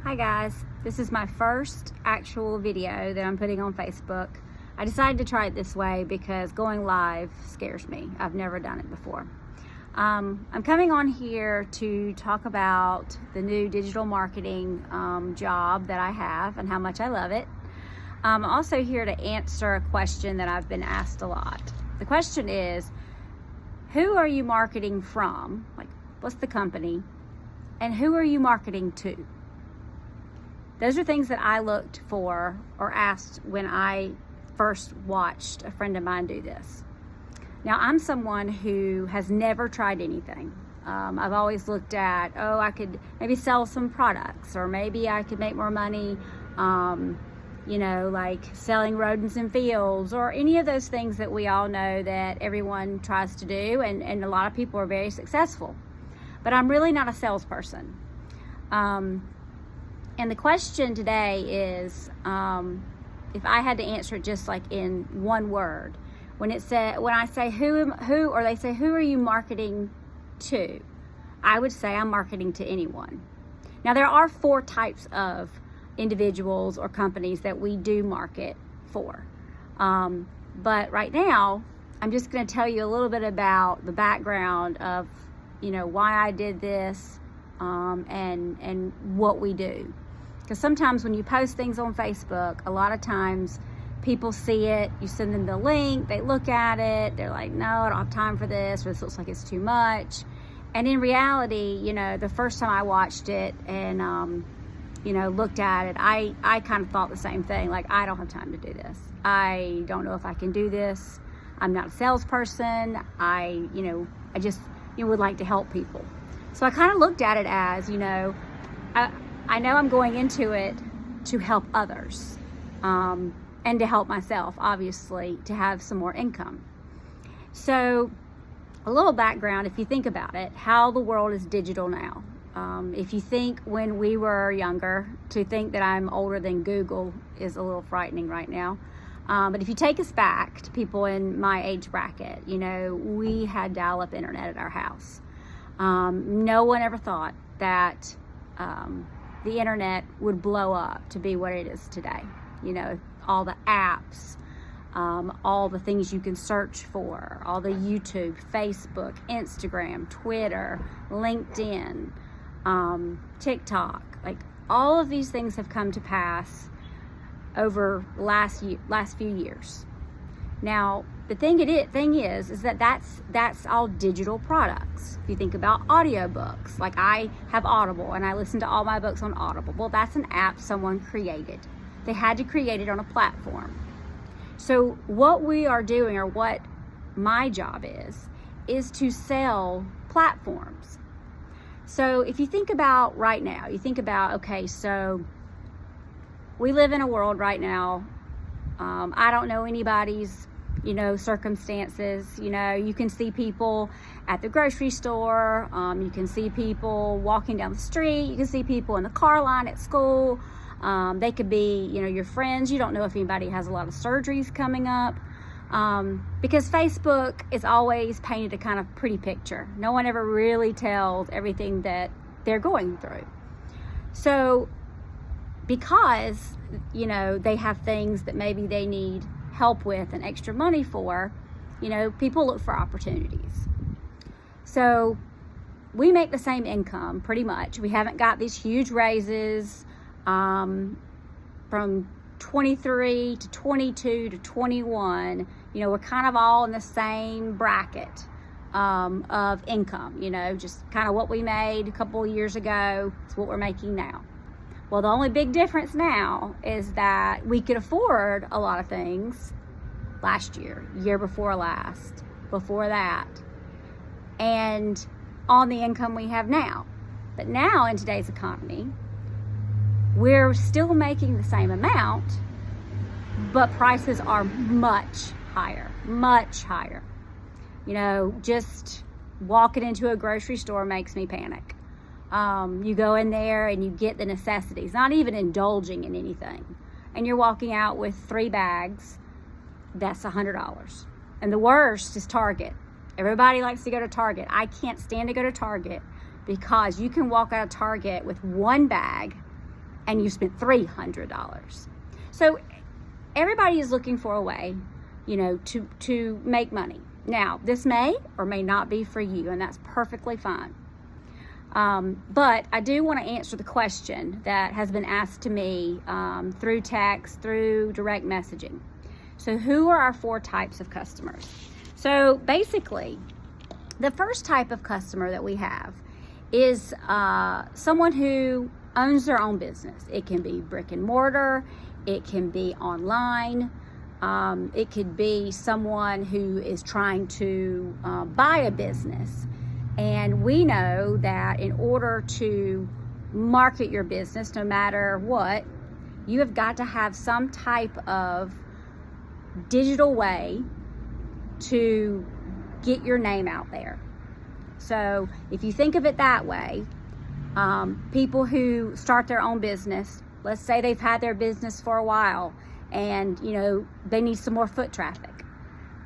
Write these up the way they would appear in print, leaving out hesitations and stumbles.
Hi guys, this is my first actual video that I'm putting on Facebook. I decided to try it this way because going live scares me. I've never done it before. I'm coming on here to talk about the new digital marketing job that I have and how much I love it. I'm also here to answer a question that I've been asked a lot. The question is, who are you marketing from? Like, what's the company? And who are you marketing to? Those are things that I looked for or asked when I first watched a friend of mine do this. Now, I'm someone who has never tried anything. I've always looked at, I could maybe sell some products, or maybe I could make more money, like selling rodents in fields, or any of those things that we all know that everyone tries to do, and a lot of people are very successful. But I'm really not a salesperson. And the question today is, if I had to answer it just like in one word, when I say who, or they say, who are you marketing to? I would say I'm marketing to anyone. Now, there are 4 types of individuals or companies that we do market for. But right now, I'm just going to tell you a little bit about the background of, why I did this, and what we do. Because sometimes when you post things on Facebook, a lot of times people see it, you send them the link, they look at it, they're like, no, I don't have time for this, or this looks like it's too much. And in reality, the first time I watched it and, looked at it, I kind of thought the same thing, like, I don't have time to do this. I don't know if I can do this. I'm not a salesperson. I just would like to help people. So I kind of looked at it as, I know I'm going into it to help others, and to help myself, obviously, to have some more income. So a little background, if you think about it, how the world is digital now. If you think when we were younger, to think that I'm older than Google is a little frightening right now. But if you take us back to people in my age bracket, we had dial-up internet at our house. No one ever thought that the internet would blow up to be what it is today. All the apps, all the things you can search for, all the YouTube, Facebook, Instagram, Twitter, LinkedIn, TikTok, like all of these things have come to pass over last few years. Now, the thing is that that's all digital products. If you think about audiobooks, like I have Audible and I listen to all my books on Audible. Well, that's an app someone created. They had to create it on a platform. So what we are doing, or what my job is to sell platforms. So if you think about right now, okay, so we live in a world right now. I don't know anybody's circumstances. You can see people at the grocery store. You can see people walking down the street. You can see people in the car line at school. They could be, your friends. You don't know if anybody has a lot of surgeries coming up. Because Facebook is always painted a kind of pretty picture. No one ever really tells everything that they're going through. So because, they have things that maybe they need help with and extra money for, people look for opportunities. So we make the same income pretty much. We haven't got these huge raises from 23 to 22 to 21. We're kind of all in the same bracket of income, just kind of what we made a couple of years ago is what we're making now. Well, the only big difference now is that we could afford a lot of things last year, year before last, before that, and on the income we have now. But now in today's economy, we're still making the same amount, but prices are much higher, much higher. Just walking into a grocery store makes me panic. You go in there and you get the necessities, not even indulging in anything. And you're walking out with 3 bags, that's $100. And the worst is Target. Everybody likes to go to Target. I can't stand to go to Target because you can walk out of Target with 1 bag and you spent $300. So everybody is looking for a way, to make money. Now, this may or may not be for you, and that's perfectly fine. But I do want to answer the question that has been asked to me through text, through direct messaging. So who are our 4 types of customers? So basically, the first type of customer that we have is someone who owns their own business. It can be brick and mortar. It can be online. It could be someone who is trying to buy a business. And we know that in order to market your business, no matter what, you have got to have some type of digital way to get your name out there. So if you think of it that way, people who start their own business, let's say they've had their business for a while and, they need some more foot traffic.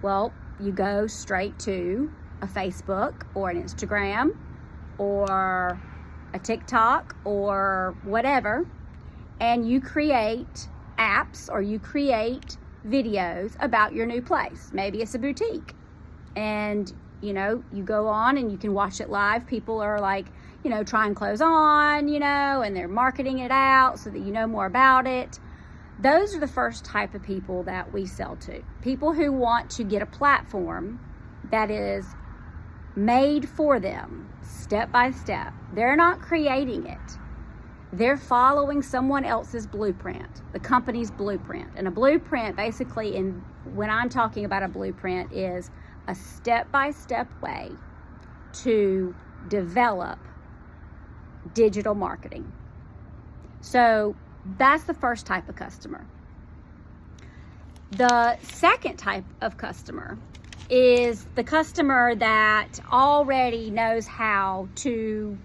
Well, you go straight to a Facebook or an Instagram or a TikTok or whatever, and you create apps or you create videos about your new place. Maybe it's a boutique, and you go on and you can watch it live. People are like, trying clothes on, and they're marketing it out so that you know more about it. Those are the first type of people that we sell to. People who want to get a platform that is made for them, step by step. They're not creating it. They're following someone else's blueprint, the company's blueprint. And a blueprint, basically, when I'm talking about a blueprint, is a step-by-step way to develop digital marketing. So that's the first type of customer. The second type of customer is the customer that already knows how to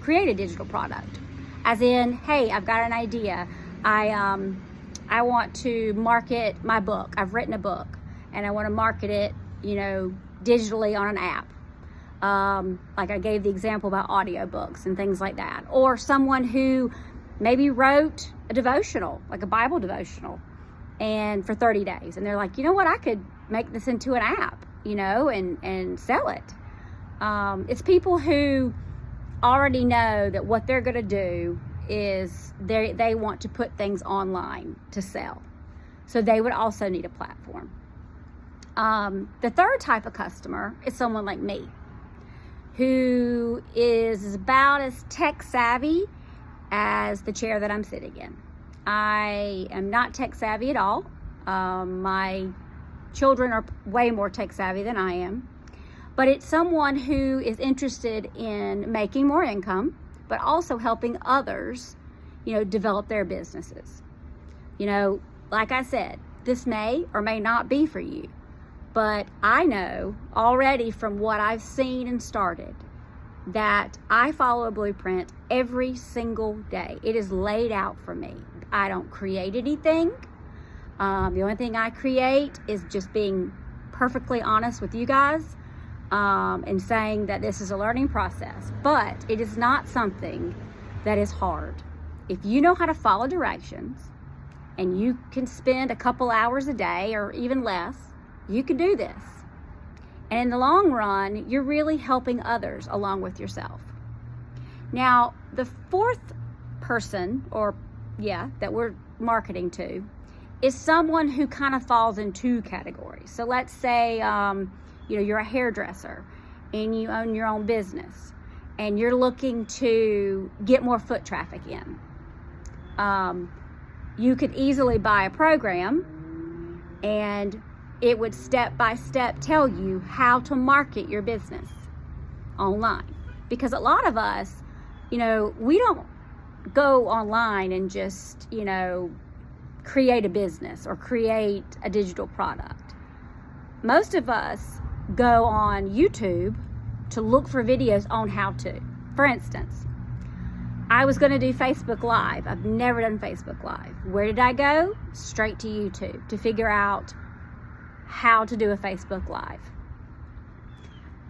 create a digital product. As in, hey, I've got an idea. I want to market my book. I've written a book and I want to market it, digitally on an app. Like I gave the example about audiobooks and things like that. Or someone who maybe wrote a devotional, like a Bible devotional, and for 30 days. And they're like, you know what, I could make this into an app, and sell it. It's people who already know that what they're going to do is they want to put things online to sell. So they would also need a platform. The third type of customer is someone like me, who is about as tech savvy as the chair that I'm sitting in. I am not tech savvy at all. My children are way more tech savvy than I am. But it's someone who is interested in making more income, but also helping others, develop their businesses. Like I said, this may or may not be for you. But I know already from what I've seen and started that I follow a blueprint every single day. It is laid out for me. I don't create anything. The only thing I create is just being perfectly honest with you guys, and saying that this is a learning process. But it is not something that is hard. If you know how to follow directions and you can spend a couple hours a day or even less, you can do this. And in the long run, you're really helping others along with yourself. Now, the fourth person, that we're marketing to, is someone who kind of falls in 2 categories. So let's say, you're a hairdresser and you own your own business and you're looking to get more foot traffic in. You could easily buy a program and it would step by step tell you how to market your business online. Because a lot of us, we don't go online and just, create a business or create a digital product. Most of us go on YouTube to look for videos on how to. For instance, I was going to do Facebook Live. I've never done Facebook Live. Where did I go? Straight to YouTube to figure out how to do a Facebook Live.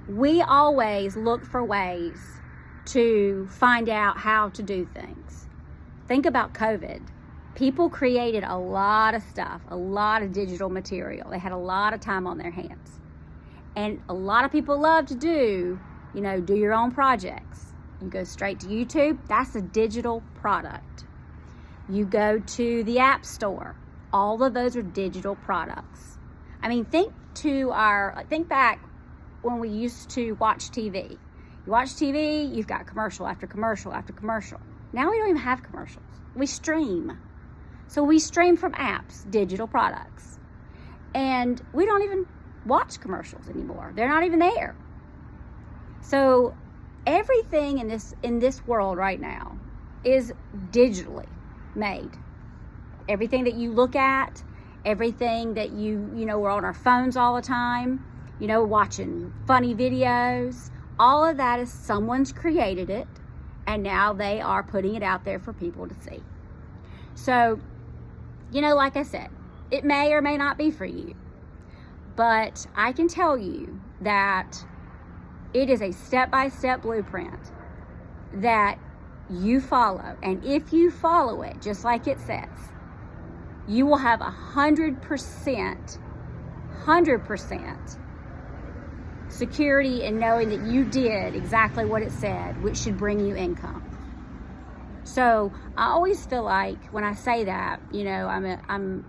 We always look for ways to find out how to do things. think about COVID. People created a lot of stuff, a lot of digital material. They had a lot of time on their hands. And a lot of people love to do your own projects. You go straight to YouTube, that's a digital product. You go to the App Store, all of those are digital products. I mean, think back when we used to watch TV. You watch TV, you've got commercial after commercial after commercial. Now we don't even have commercials. We stream. So we stream from apps, digital products. And we don't even watch commercials anymore. They're not even there. So everything in this world right now is digitally made. Everything that you look at, everything that we're on our phones all the time, watching funny videos, all of that is someone's created it, and now they are putting it out there for people to see. So, like I said, it may or may not be for you, but I can tell you that it is a step-by-step blueprint that you follow. And if you follow it, just like it says, you will have 100% security in knowing that you did exactly what it said, which should bring you income. So I always feel like when I say that, I'm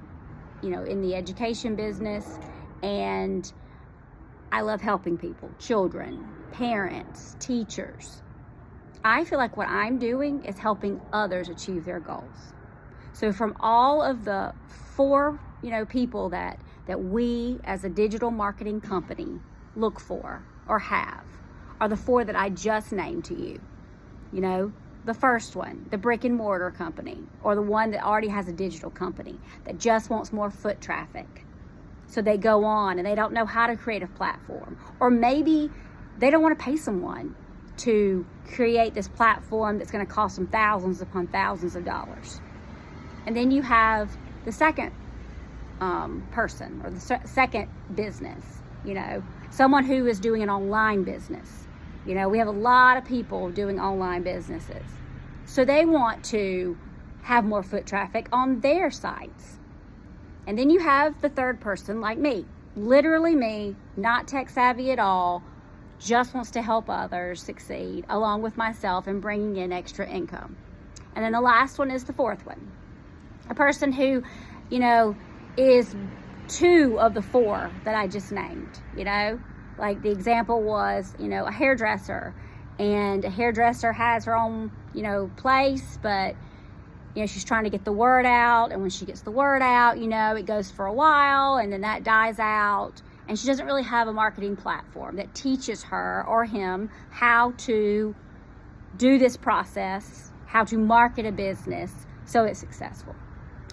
in the education business, and I love helping people, children, parents, teachers. I feel like what I'm doing is helping others achieve their goals. So from all of the 4, people that we as a digital marketing company look for or have are the 4 that I just named to you. The first one, the brick and mortar company, or the one that already has a digital company that just wants more foot traffic. So they go on and they don't know how to create a platform, or maybe they don't want to pay someone to create this platform that's going to cost them thousands upon thousands of dollars. And then you have the second person, or the second business, someone who is doing an online business. We have a lot of people doing online businesses. So they want to have more foot traffic on their sites. And then you have the third person like me, literally me, not tech savvy at all, just wants to help others succeed along with myself and bringing in extra income. And then the last one is the fourth one, a person who, is 2 of the 4 that I just named, Like the example was, a hairdresser, and a hairdresser has her own, place, but, she's trying to get the word out. And when she gets the word out, it goes for a while and then that dies out. And she doesn't really have a marketing platform that teaches her or him how to do this process, how to market a business so it's successful.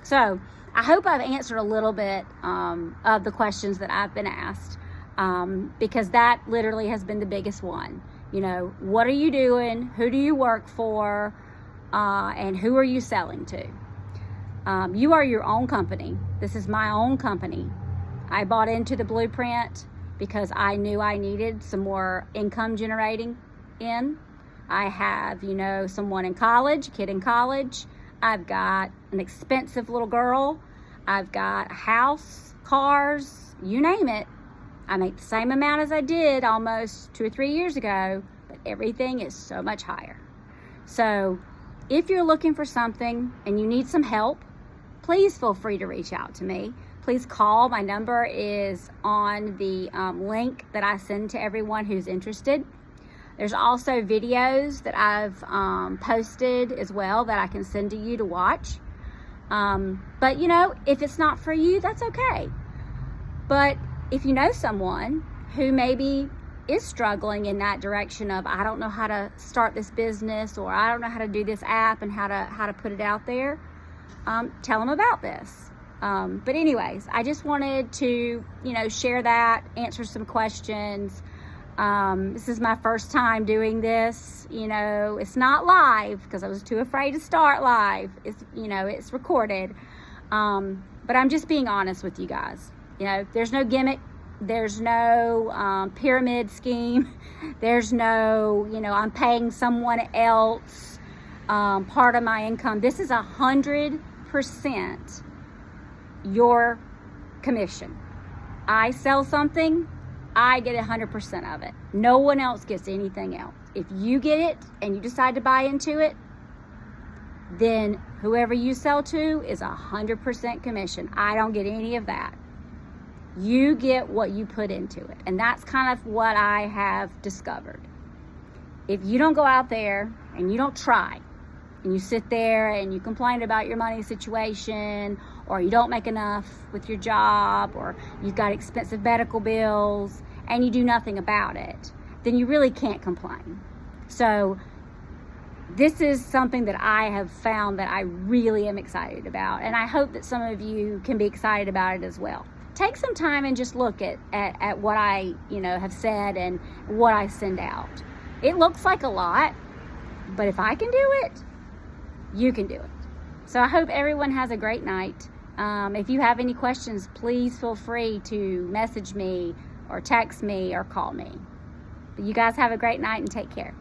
So I hope I've answered a little bit of the questions that I've been asked. Because that literally has been the biggest one. What are you doing? Who do you work for? And who are you selling to? You are your own company. This is my own company. I bought into the blueprint because I knew I needed some more income generating in. I have, someone in college, a kid in college. I've got an expensive little girl. I've got a house, cars, you name it. I make the same amount as I did almost 2 or 3 years ago, but everything is so much higher. So if you're looking for something and you need some help, please feel free to reach out to me. Please call. My number is on the link that I send to everyone who's interested. There's also videos that I've posted as well that I can send to you to watch. But if it's not for you, that's okay. But if you know someone who maybe is struggling in that direction of, I don't know how to start this business, or I don't know how to do this app and how to put it out there, tell them about this. But anyways, I just wanted to, share that, answer some questions. This is my first time doing this. It's not live because I was too afraid to start live. It's recorded. But I'm just being honest with you guys. There's no gimmick. There's no pyramid scheme. There's no, I'm paying someone else part of my income. This is 100% your commission. I sell something, I get 100% of it. No one else gets anything else. If you get it and you decide to buy into it, then whoever you sell to is 100% commission. I don't get any of that. You get what you put into it. And that's kind of what I have discovered. If you don't go out there and you don't try, and you sit there and you complain about your money situation, or you don't make enough with your job, or you've got expensive medical bills, and you do nothing about it, then you really can't complain. So this is something that I have found that I really am excited about, and I hope that some of you can be excited about it as well. Take some time and just look at what I have said and what I send out. It looks like a lot, but if I can do it, you can do it. So I hope everyone has a great night. If you have any questions, please feel free to message me or text me or call me. But you guys have a great night and take care.